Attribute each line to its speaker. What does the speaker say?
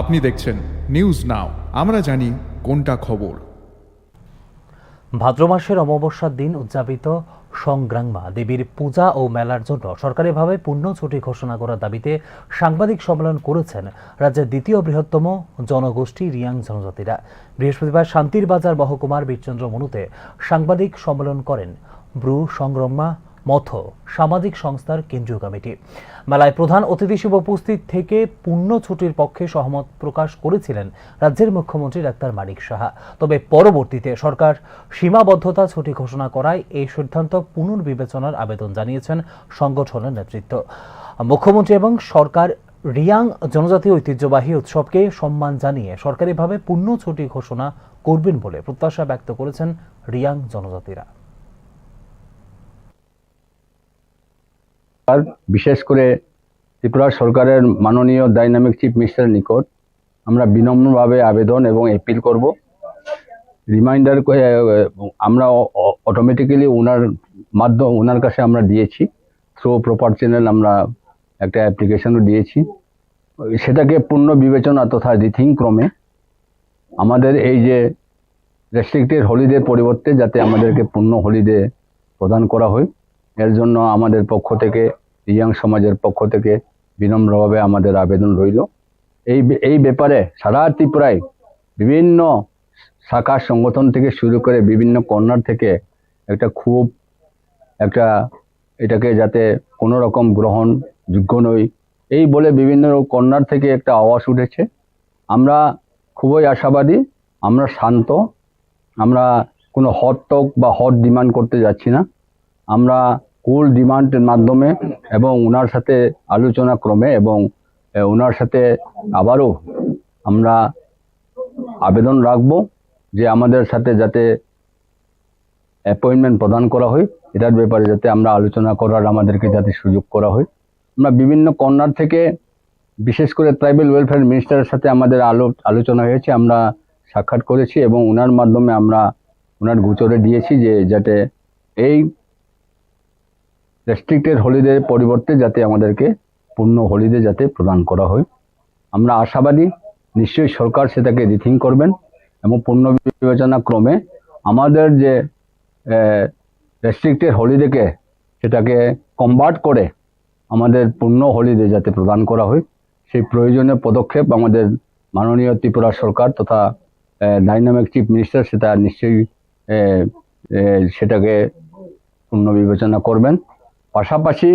Speaker 1: আপনি দেখছেন news now, আমরা জানি কোনটা খবর।
Speaker 2: ভাদ্র মাসের অমাবস্যার দিন উদযাপিত সংগ্রামা দেবীর পূজা ও মেলার জন্য সরকারিভাবে পূর্ণ ছুটি ঘোষণা করার দাবিতে সাংবাদিক সম্মেলন করেছেন রাজ্যের দ্বিতীয় বৃহত্তম জনগোষ্ঠী রিয়াং জনজাতিরা। বৃহস্পতিবার শান্তির বাজার মহকুমার বীরচন্দ্র মনুতে সাংবাদিক সম্মেলন করেন ব্রু সংগ্রামা মথ সামাজিক সংস্থার কেন্দ্রীয় কমিটি। মেলায় প্রধান অতিথি হিসেবে উপস্থিত থেকে পূর্ণ ছুটির পক্ষে সহমত প্রকাশ করেছিলেন রাজ্যের মুখ্যমন্ত্রী ডাক্তার মানিক সাহা। তবে পরবর্তীতে সরকার সীমাবদ্ধতা ছুটি ঘোষণা করায় এই সিদ্ধান্ত পুনর্বিবেচনার আবেদন জানিয়েছেন সংগঠনের নেতৃত্ব। মুখ্যমন্ত্রী এবং সরকার রিয়াং জনজাতি ঐতিহ্যবাহী উৎসবকে সম্মান জানিয়ে সরকারিভাবে পূর্ণ ছুটি ঘোষণা করবেন বলে প্রত্যাশা ব্যক্ত করেছেন রিয়াং জনজাতিরা।
Speaker 3: বিশেষ করে ত্রিপুরা সরকারের মাননীয় ডাইনামিক চিফ মিনিস্টারের নিকট আমরা বিনম্রভাবে আবেদন এবং অ্যাপিল করব। রিমাইন্ডার আমরা অটোমেটিক্যালি ওনার কাছে আমরা দিয়েছি, থ্রু প্রপার চ্যানেল আমরা একটা অ্যাপ্লিকেশনও দিয়েছি। সেটাকে পূর্ণ বিবেচনা তথা রিথিং ক্রমে আমাদের এই যে রেস্ট্রিক্টেড হলিডে পরিবর্তে যাতে আমাদেরকে পূর্ণ হলিডে প্রদান করা হয়, এর জন্য আমাদের পক্ষ থেকে, রিয়াং সমাজের পক্ষ থেকে বিনম্রভাবে আমাদের আবেদন রইল। এই ব্যাপারে সারা ত্রিপুরায় বিভিন্ন শাখা সংগঠন থেকে শুরু করে বিভিন্ন কর্নার থেকে এটাকে যাতে কোনো রকম গ্রহণযোগ্য নয় এই বলে বিভিন্ন কর্নার থেকে একটা আওয়াজ উঠেছে। আমরা খুবই আশাবাদী, আমরা শান্ত, আমরা কোনো হট টক বা হট ডিমান্ড করতে যাচ্ছি না। আমরা কুল ডিমান্ডের মাধ্যমে এবং ওনার সাথে আলোচনা ক্রমে এবং ওনার সাথে আবারও আমরা আবেদন রাখবো যে আমাদের সাথে যাতে অ্যাপয়েন্টমেন্ট প্রদান করা হয়, এটার ব্যাপারে যাতে আমরা আলোচনা করার আমাদেরকে যাতে সুযোগ করা হয়। আমরা বিভিন্ন কর্নার থেকে, বিশেষ করে ট্রাইবাল ওয়েলফেয়ার মিনিস্টারের সাথে আমাদের আলোচনা হয়েছে, আমরা সাক্ষাৎ করেছি এবং ওনার মাধ্যমে আমরা ওনার গোচরে দিয়েছি যে যাতে এই রেস্ট্রিক্টেড হলিডের পরিবর্তে যাতে আমাদেরকে পূর্ণ হলিডে যাতে প্রদান করা হয়। আমরা আশাবাদী নিশ্চয়ই সরকার সেটাকে রিথিং করবেন এবং পূর্ণ বিবেচনা ক্রমে আমাদের যে রেস্ট্রিক্টেড হলিডেকে সেটাকে কনভার্ট করে আমাদের পূর্ণ হলিডে যাতে প্রদান করা হয়, সেই প্রয়োজনীয় পদক্ষেপ আমাদের মাননীয় ত্রিপুরা সরকার তথা ডাইনামিক চিফ মিনিস্টার সেটা নিশ্চয়ই সেটাকে পূর্ণ বিবেচনা করবেন। পাশাপাশি